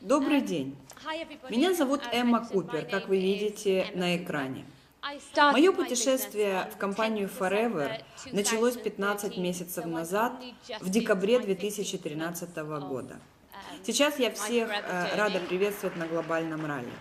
Добрый день. Меня зовут Эмма Купер, как вы видите на экране. Мое путешествие в компанию Forever началось 15 месяцев назад, в декабре 2013 года. Сейчас я всех рада приветствовать на глобальном ралли.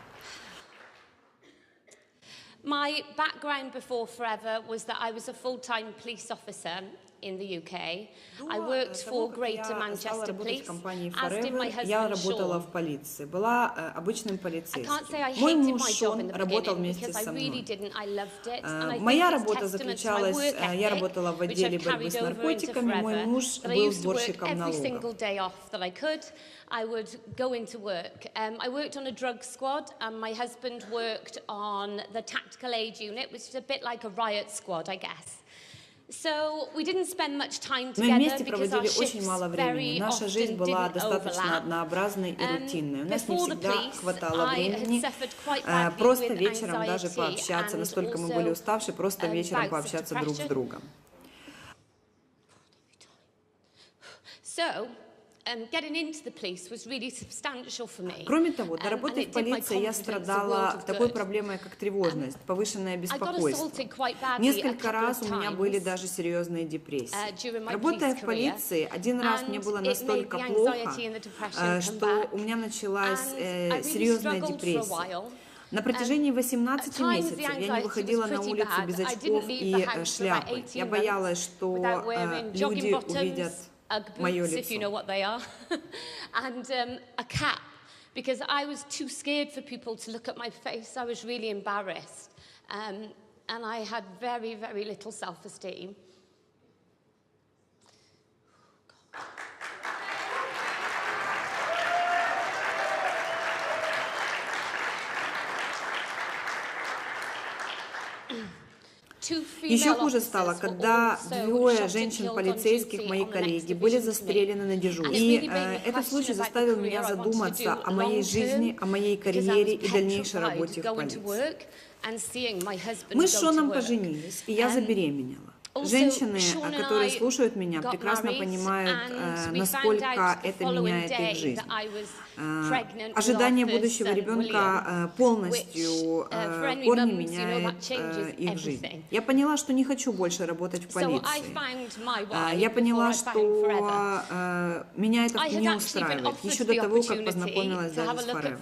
My background before Forever was that I was a full-time police officer in the UK. I worked for Greater Manchester Police, as did my я husband работала Sean. в полиции, была обычным I can't say I полицейским. Мой hated муж my job in Шон the работал beginning вместе because I со really мной. didn't. I loved it, and I Моя think it's работа testament to my заключалась, work я ethic, работала в which отделе I've борьбы carried с over into наркотиками, мой Forever. муж That I был used to work сборщиком every single налогов. day off that I could. I would go into work. I worked on a drug squad, and my husband worked on the tactical aid unit, which is a bit like a riot squad, I guess. So we didn't spend much time Мы together вместе because our проводили очень shifts мало времени. very Наша жизнь often была didn't достаточно overlap. однообразной и рутинной. У нас не Before the всегда police, хватало I had времени suffered quite badly просто with вечером даже anxiety пообщаться, and настолько мы also, были уставшие, просто вечером bouts of пообщаться друг с depression. другом. So, getting into the police was really substantial for me. Кроме того, до And работы it в did my полиции я confidence a world страдала of такой good. проблемой, как тревожность, повышенное I got беспокойство. assaulted quite badly a Несколько couple раз of у меня times, были даже серьезные депрессии. during my Работая police в полиции, один раз мне and было it made настолько the плохо, anxiety and the depression come что back. у меня началась And I really серьезная struggled for a депрессия. while. На протяжении 18 At times the месяцев я не anxiety выходила was на pretty улицу bad. без I очков didn't leave и the house for about шляпы. 18 Я боялась, months что without wearing jogging люди увидят bottoms, Ugg мое boots, if you know лицо. what they are, and a cap, because I was too scared for people to look at my face. I was really embarrassed, and I had very, very little self-esteem. Еще хуже стало, когда двое женщин-полицейских, мои коллеги, были застрелены на дежурстве. И этот случай заставил меня задуматься о моей жизни, о моей карьере и дальнейшей работе в полиции. Мы с Шоном поженились, и я забеременела. Женщины, которые слушают меня, прекрасно понимают, насколько это меняет их жизнь. Ожидание будущего ребенка полностью корни меняет их жизнь. Я поняла, что не хочу больше работать в полиции. Я поняла, что меня это не устраивает, еще до того, как познакомилась даже с Forever.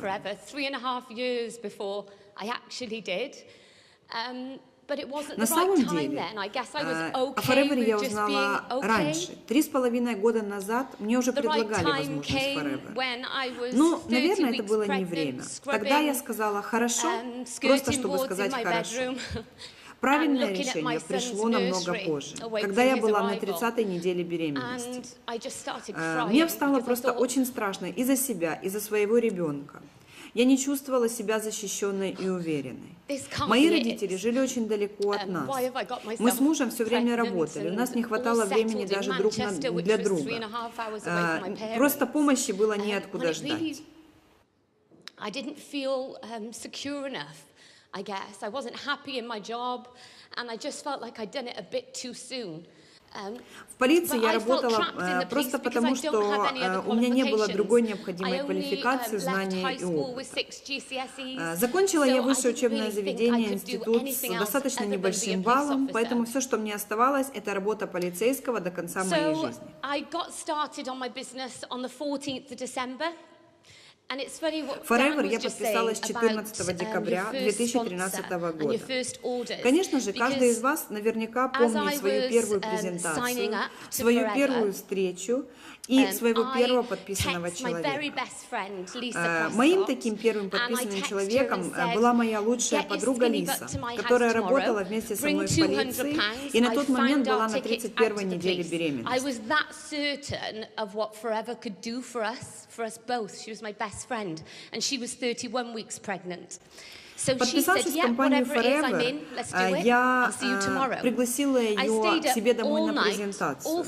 На самом деле, о Forever я узнала раньше. 3,5 года назад мне уже предлагали возможность Forever. Но, наверное, это было не время. Тогда я сказала «хорошо», просто чтобы сказать «хорошо». Правильное решение пришло намного позже, когда я была на 30-й неделе беременности. Мне стало просто очень страшно и за себя, и за своего ребенка. Я не чувствовала себя защищенной и уверенной. Мои родители жили очень далеко от нас. Мы с мужем все время работали, у нас не хватало времени даже друг для друга. Просто помощи было неоткуда ждать. В полиции я работала просто потому, что у меня не было другой необходимой квалификации, знания и опыта. Закончила я высшее учебное заведение, институт с достаточно небольшим баллом, поэтому все, что мне оставалось, это работа полицейского до конца моей жизни. Forever я подписалась 14 декабря 2013 года. Конечно же, каждый из вас наверняка помнит свою первую презентацию, свою первую встречу и своего первого подписанного человека. Моим таким первым подписанным человеком была моя лучшая подруга Лиса, которая работала вместе со мной в полиции и на тот момент была на 31-й неделе беременности. Подписавшись в компанию Forever, я пригласила ее к себе домой на презентацию.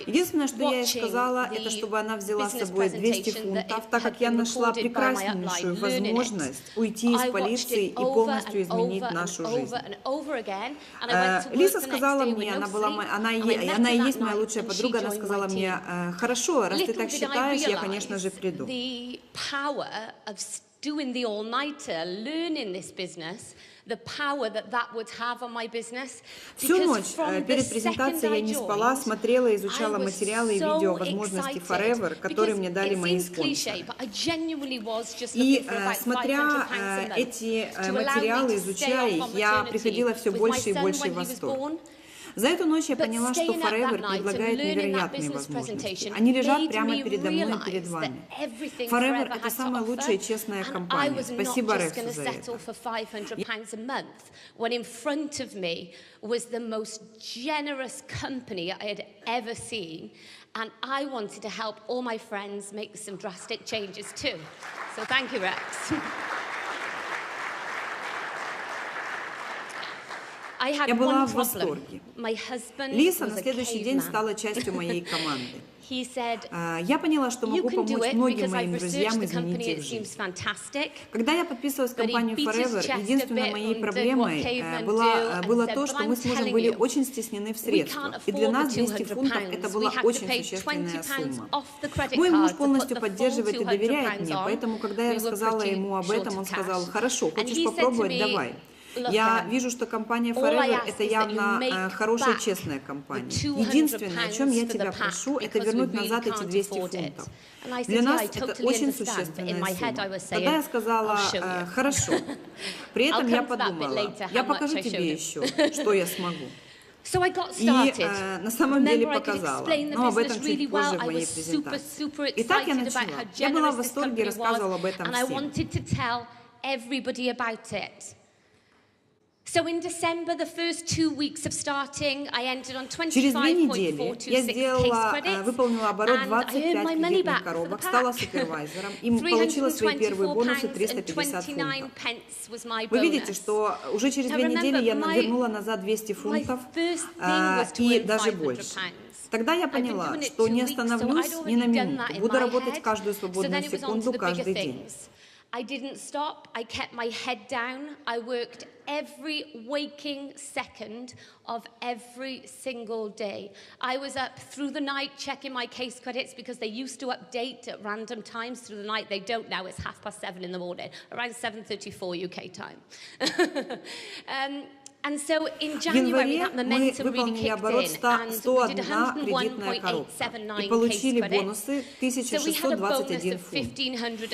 Единственное, что я ей сказала, это чтобы она взяла с собой 200 фунтов, так как я нашла прекраснейшую возможность уйти из полиции и полностью изменить нашу жизнь. Лиса сказала мне, она и есть моя лучшая подруга, она сказала мне: хорошо, раз ты так считаешь, я, конечно же, приду. Doing the all-nighter, learning this business, the power that would have on my business. Всю ночь перед презентацией я не спала, смотрела, изучала материалы и видео возможностей Forever, которые мне дали мои спонсоры. И смотря эти материалы, изучая их, я приходила все больше и больше в восторг. За эту ночь я поняла, что Forever предлагает невероятные возможности. Они лежат прямо передо мной и перед вами. Forever — это самая лучшая и честная компания. Спасибо Рексу за это. And I wanted to help all my friends make some drastic changes too. So thank you, Rex. Я была в восторге. Лиса на следующий день стала частью моей команды. Я поняла, что могу помочь многим моим друзьям изменить их жизнь. Когда я подписывалась в компанию Forever, единственной моей проблемой было то, что мы с мужем были очень стеснены в средствах. И для нас 200 фунтов это была очень существенная сумма. Мой муж полностью поддерживает и доверяет мне, поэтому, когда я рассказала ему об этом, он сказал: хорошо, хочешь попробовать, давай. Я вижу, что компания Forever — это явно хорошая, честная компания. Единственное, о чем я тебя прошу, это вернуть назад эти 200 фунтов. Для нас это очень существенная сумма. Тогда я сказала: хорошо. При этом я подумала: я покажу тебе еще, что я смогу. И на самом деле показала, но об этом чуть позже в моей презентации. Итак, я начала. Я была в восторге и рассказывала об этом всем. So in December, the first 2 weeks of starting, I entered on Через 2 недели я 25.426 выполнила оборот 25 кредитных коробок, стала супервайзером и получила свои первые бонусы 350 фунтов. Вы видите, что уже через 2 недели я вернула назад 200 фунтов и даже больше. Тогда я поняла, что не остановлюсь ни на минуту, буду работать каждую свободную секунду, каждый день. I didn't stop. I kept my head down. I worked every waking second of every single day. I was up through the night checking my case credits because they used to update at random times through the night. They don't now. It's 7:30 in the morning, around 7:34 UK time. And so in January, that momentum really kicked in, and we did 101.879 и получили case бонусы credits. So we had a bonus 1621 of фунт.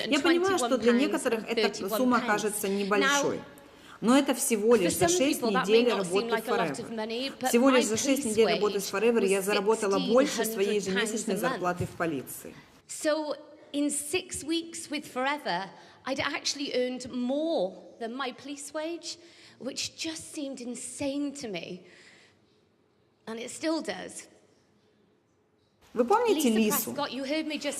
Я понимаю, что для некоторых эта сумма кажется небольшой. Но это всего лишь за 6 недель работы Forever. Всего лишь за 6 недель работы с Forever я заработала больше своей ежемесячной зарплаты в полиции. So in 6 weeks with Forever, I'd actually earned more than my police wage, which just seemed insane to me. And it still does. Вы помните Лису,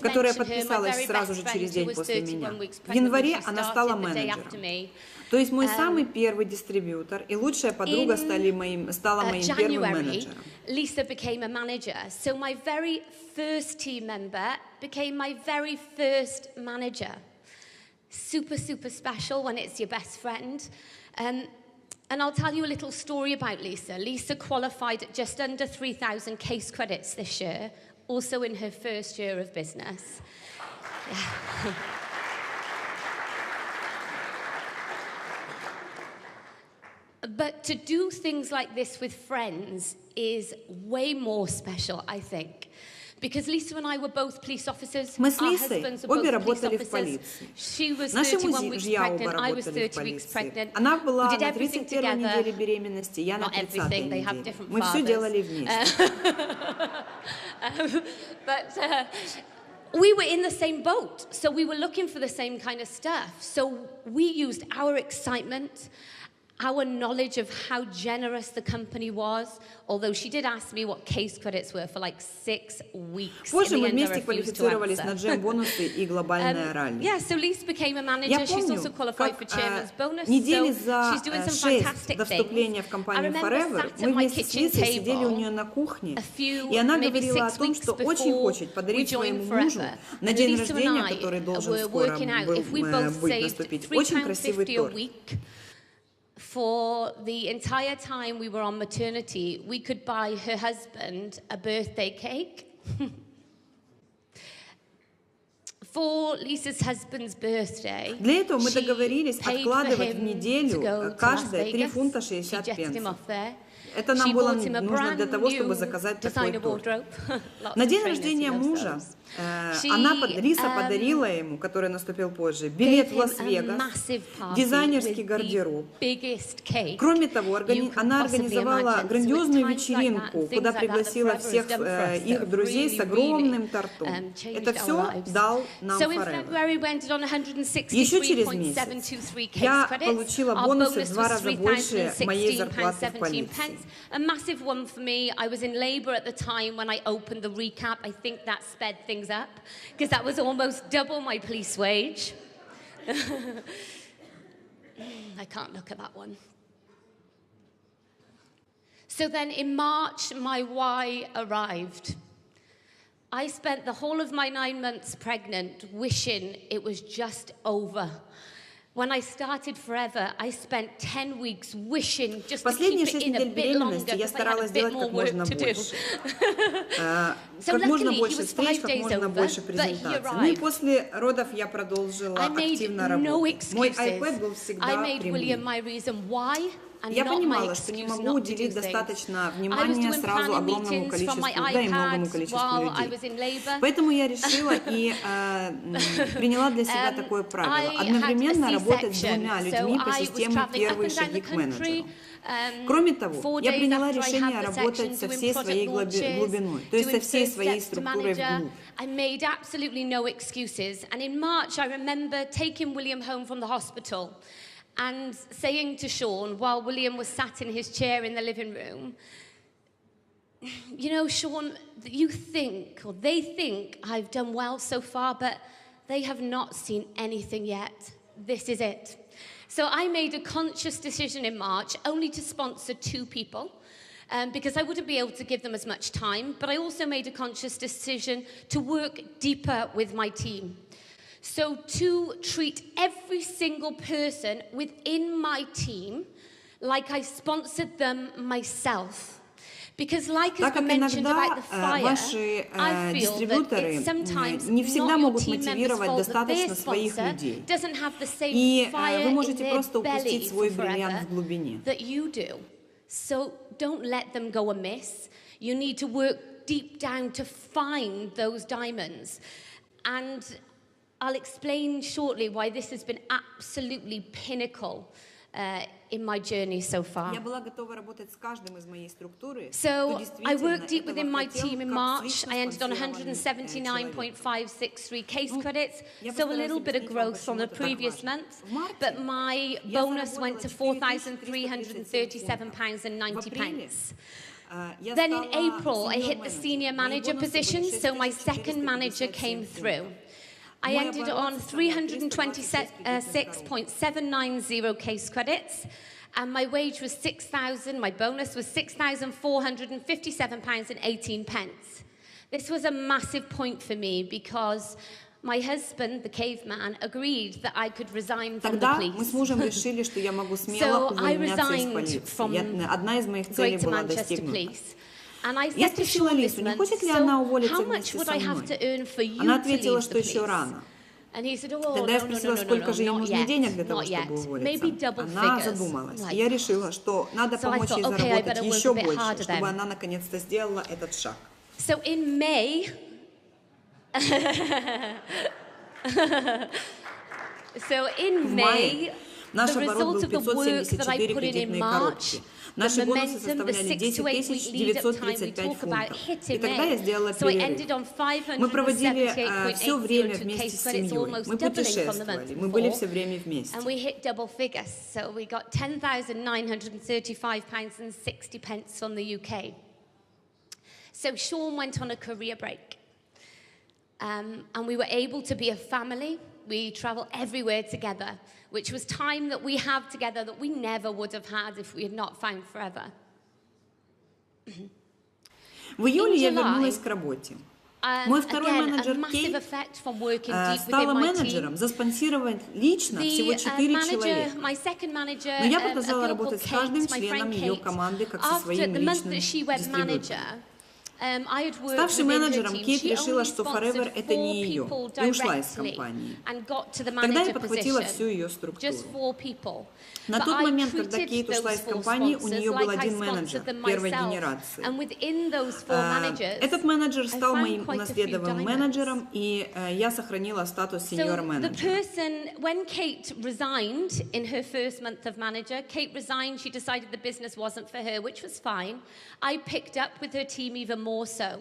которая подписалась сразу же через день после меня? В январе она стала менеджером. То есть мой самый первый дистрибьютор и лучшая подруга стала моим первым менеджером. Lisa became a manager. So my very first team member became my very first manager. Super, super special when it's your best friend. And I'll tell you a little story about Lisa. Lisa qualified at just under 3,000 case credits this year, also in her first year of business. Yeah. But to do things like this with friends is way more special, I think. Because Lisa and I were both police officers. Мы с Лисой обе работали в полиции. Наши мужья оба работали в полиции. Она была на 31-й неделе беременности, я на 30-й неделе. Мы все делали вместе. We were in the same boat, so we were looking for the same kind of stuff. So we used our excitement, our knowledge of how generous the company was, although she did ask me what case credits were for like 6 weeks. Позже мы вместе квалифицировались на джем-бонусы и глобальное ралли. Yeah, so Lisa became a manager. She's also qualified for chairman's bonus. Недели So за she's doing some 6 fantastic до вступления в компанию Forever мы вместе с Лисой сидели у нее на кухне, и она говорила о том, что очень хочет подарить своему мужу на день рождения, который должен скоро наступить, очень красивый торт. For the entire time we were on maternity, we could buy her husband a birthday cake. For Lisa's husband's birthday, Для этого мы договорились откладывать в неделю каждая 3 фунта 60 пенсов. Это нам было нужно для того, чтобы заказать такой торт. На день рождения мужа Лиса подарила ему, который наступил позже, билет в Лас-Вегас, дизайнерский гардероб. Кроме того, она организовала грандиозную вечеринку, куда пригласила всех их друзей с огромным тортом. Это все дал нам Forever. Еще через месяц я получила бонусы в 2 раза больше моей зарплаты в полиции. A massive one for me. I was in labour at the time when I opened the recap. I think that sped things up because that was almost double my police wage. I can't look at that one. So then in March, my why arrived. I spent the whole of my 9 months pregnant wishing it was just over. When I started Forever, I spent 10 weeks wishing just to keep it in a bit longer because I had a bit more work to do. Как можно больше встреч, как можно больше презентаций. Ну и после родов я продолжила активно работать. Мой iPad был всегда при мне. Я понимала, что не могу уделить достаточно внимания сразу огромному количеству, да и многому количеству людей. Поэтому я решила и приняла для себя такое правило. Одновременно работать с 2 людьми по системе «Первые шаги к менеджеру». Кроме того, я приняла решение работать со всей своей глубиной, то есть со всей своей структурой вглубь. I made absolutely no excuses. And in March, I remember taking William home from the hospital and saying to Sean, while William was sat in his chair in the living room, you know, Sean, you think, or they think I've done well so far, but they have not seen anything yet. This is it. So I made a conscious decision in March only to sponsor 2 people, because I wouldn't be able to give them as much time, but I also made a conscious decision to work deeper with my team. So to treat every single person within my team like I sponsored them myself. Because like as we mentioned about the fire, I feel that sometimes не всегда not your могут team members' мотивировать fault that their достаточно своих sponsor людей. doesn't have the same И fire вы in можете their просто belly упустить свой for бриллиант Forever в глубине. that you do. So don't let them go amiss. You need to work deep down to find those diamonds. And I'll explain shortly why this has been absolutely pinnacle in my journey so far. So I worked deep within my team in March. I ended on 179.563 case credits, so a little bit of growth from the previous month, but my bonus went to £4,337.90. Then in April, I hit the senior manager position, so my second manager came through. I ended on 326.790 case credits, and my wage was my bonus was £6,457.18. This was a massive point for me because my husband, the caveman, agreed that I could resign from the police. Мы с мужем решили, что я могу смело увольняться из полиции. Одна из моих целей была достигнута. Я спросила Лису, не хочет ли она уволиться вместе со мной. Она ответила, что еще рано. Тогда я спросила, сколько же ей нужно денег для того, чтобы уволиться. Она задумалась. Я решила, что надо помочь ей заработать еще больше, чтобы она наконец-то сделала этот шаг. So in May, Наш оборот был 574 кредитные коробки. Наши бонусы составляли 10 935 фунтов. И тогда я сделала перерыв. Мы проводили все время вместе с семьей. Мы путешествовали. Мы были все время вместе. And we hit double figures. So we got £10,935.60 from the UK. So Sean went on a career break. And we were able to be a family. We travel everywhere together, which was time that we have together that we never would have had if we had not found Forever. В июле я вернулась к работе. Мой второй менеджер Кейт стала менеджером, заспонсировать лично всего 4 человека. Но я продолжала работать с каждым членом ее команды, как со своим личным дистрибьютором. Ставший менеджером, Кейт решила, что Forever — это не ее, и ушла из компании. Тогда я подхватила всю ее структуру. На тот момент, когда Кейт ушла из компании, у нее был один менеджер первой генерации. Этот менеджер стал моим унаследованным менеджером, и я сохранила статус сеньор-менеджера. When Kate resigned in her first month of manager, Kate resigned, she decided the business wasn't for her, which was fine. I picked up with her team even more so.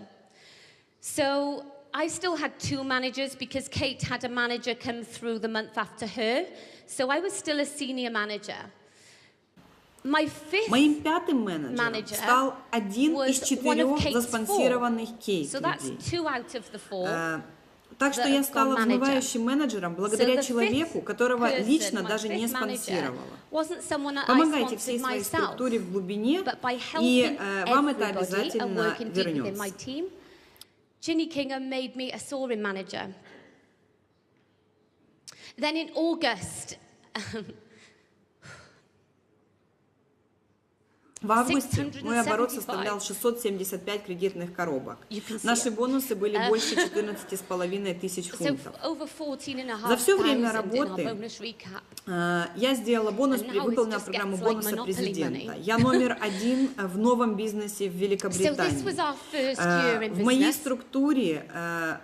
So I still had 2 managers because Kate had a manager come through the month after her. So I was still a senior manager. Моим пятым менеджером стал один из 4 заспонсированных Кейт людей. Так что я стала взмывающим менеджером благодаря человеку, которого лично даже не спонсировала. Помогайте всей своей структуре в глубине, и вам это обязательно вернется. Ginny Kingham made me a soaring manager. Then in August, в августе мой оборот составлял 675 кредитных коробок. Наши бонусы были больше 14,5 тысяч фунтов. За все время работы я сделала бонус, выполнила программу бонуса президента. Я номер 1 в новом бизнесе в Великобритании. В моей структуре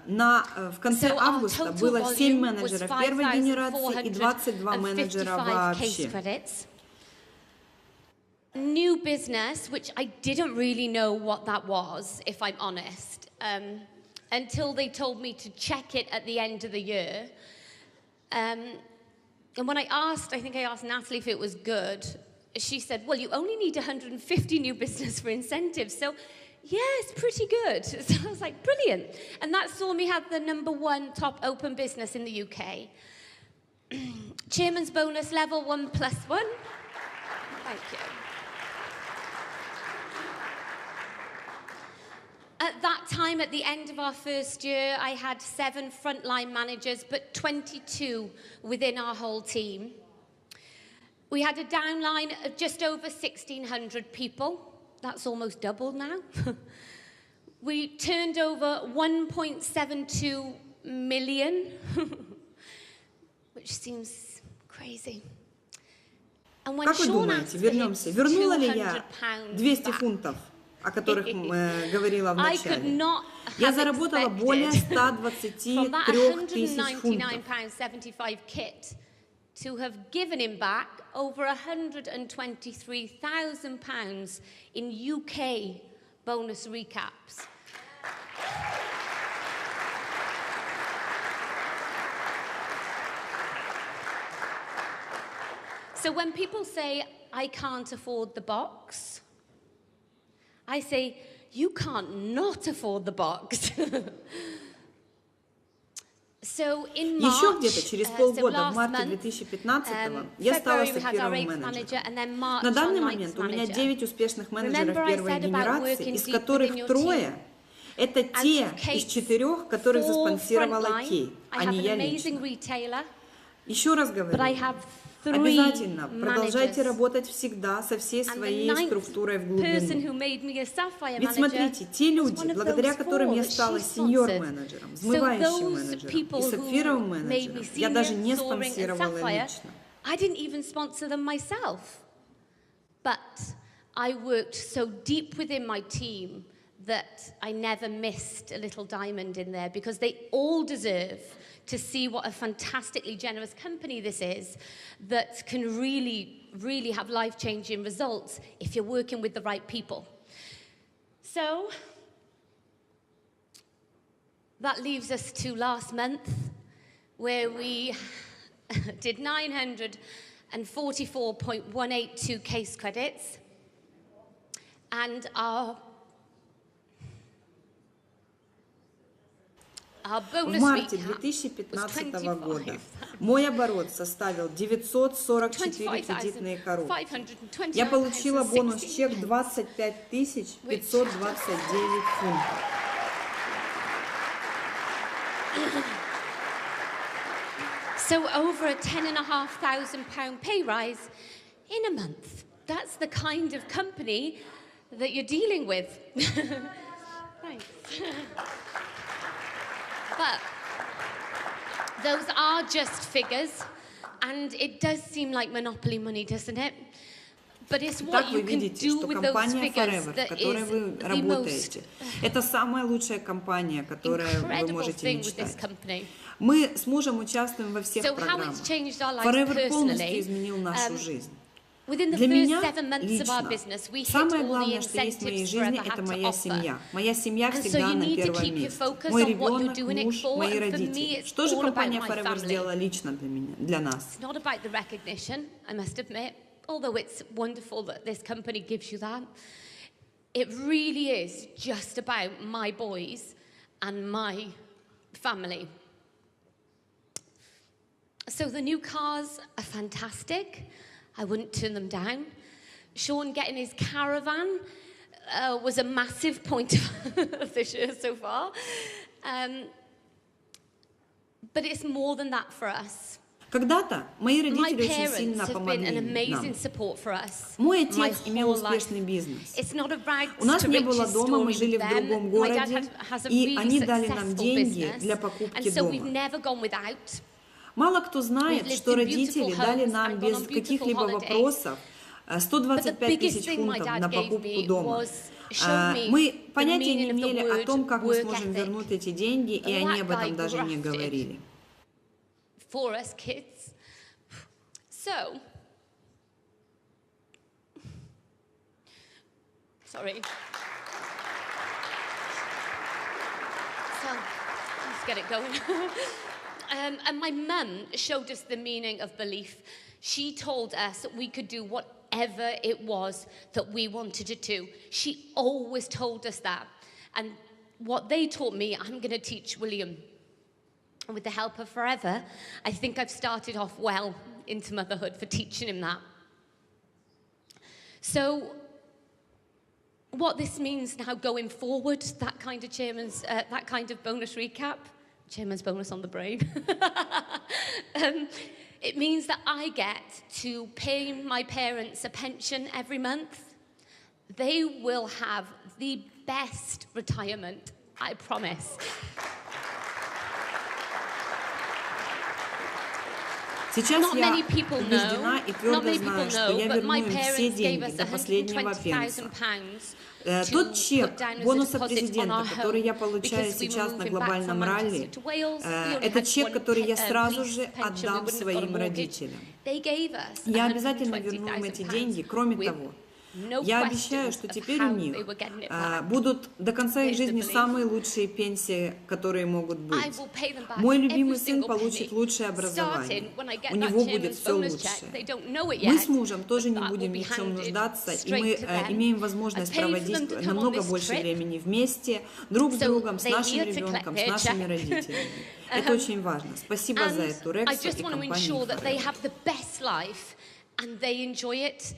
в конце августа было 7 менеджеров первой генерации и 22 менеджера вообще. New business, which I didn't really know what that was, if I'm honest, until they told me to check it at the end of the year. And when I think I asked Natalie if it was good, she said, well, you only need 150 new business for incentives. So, yeah, it's pretty good. So I was like, brilliant. And that saw me have the #1 top open business in the UK. Chairman's bonus level 1+1. Thank you. At that time, at the end of our first year, I had 7 frontline managers, but 22 within our whole team. We had a downline of just over 1,600 people. That's almost doubled now. We turned over 1.72 million, which seems crazy. And when Как вы думаете, вернемся? Вернула ли я 200 фунтов? О которых говорила в начале. Я заработала более 123 тысяч фунтов. To have given him back over £123,000 in UK bonus recaps. So when people say, I can't afford the box, I say, you can't not afford the box. So in March, еще где-то через полгода, в марте 2015-го, я стала сапфировым менеджером. На данный момент у меня 9 успешных менеджеров первой генерации, из которых 3 – это те из 4, которых заспонсировала Кейт, а не я лично. Еще раз говорю, обязательно продолжайте работать всегда со всей своей структурой в глубину. Ведь смотрите, те люди, благодаря которым я стала сеньор-менеджером, взмывающим менеджером и сапфировым менеджером, я даже не спонсировала лично. I didn't even sponsor them myself. But I worked so deep within my team that I never missed a little diamond in there, because they all deserve to see what a fantastically generous company this is that can really, really have life-changing results if you're working with the right people. So that leaves us to last month, where we did 944.182 case credits, and our В марте 2015 года мой оборот составил 944 кредитные коробки. Я получила бонус-чек 25 529 фунтов. So over a £10,500 pay rise in a month. That's the kind of company that you're dealing with. Thanks. But those are just figures, and it does seem like monopoly money, doesn't it? But it's what you can do with those figures that is the most это самая лучшая компания, которая вы можете мечтать. Мы с мужем участвуем во всех программах. Forever полностью изменил нашу жизнь. Для меня лично самое главное, что есть в моей жизни, это моя семья. Моя семья всегда на первом месте. Мой ребенок, муж, мои родители. Что же компания Forever сделала лично для нас? Although it's wonderful that this company gives you that, it really is just about my boys and my family. So the new cars are fantastic. I wouldn't turn them down. Sean getting his caravan was a massive point of this year so far. But it's more than that for us. Когда-то мои родители очень сильно помогли нам. Мой отец имел успешный бизнес. У нас не было дома, мы жили в другом городе, и они дали нам деньги для покупки дома. Мало кто знает, что родители дали нам без каких-либо вопросов 125 тысяч фунтов на покупку дома. Мы понятия не имели о том, как мы сможем вернуть эти деньги, и они об этом даже не говорили. For us kids. So, sorry. So, let's get it going. And my mum showed us the meaning of belief. She told us that we could do whatever it was that we wanted to do. She always told us that. And what they taught me, I'm going to teach William. And with the help of Forever, I think I've started off well into motherhood for teaching him that. So what this means now going forward, that kind of that kind of bonus recap, chairman's bonus on the brain, it means that I get to pay my parents a pension every month. They will have the best retirement, I promise. Сейчас я убеждена и твердо знаю, что я верну им все деньги до последнего пенса. Тот чек бонуса президента, который я получаю сейчас на глобальном ралли, это чек, который я сразу же отдам своим родителям. Я обязательно верну им эти деньги. Кроме того, я обещаю, что теперь у них будут до конца их жизни самые лучшие пенсии, которые могут быть. Мой любимый сын получит лучшее образование. У него будет все лучшее. Мы с мужем тоже не будем ни в чем нуждаться, и мы имеем возможность проводить намного больше времени вместе, друг с другом, с нашим ребенком, с нашими родителями. Это очень важно. Спасибо за эту Рексу и компанию Forever.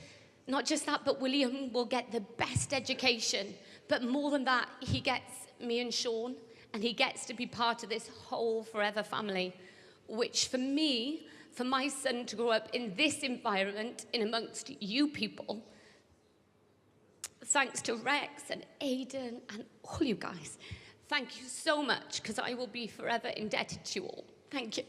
Not just that, but William will get the best education. But more than that, he gets me and Sean, and he gets to be part of this whole Forever family, which for me, for my son to grow up in this environment, in amongst you people, thanks to Rex and Aidan and all you guys, thank you so much, because I will be forever indebted to you all. Thank you.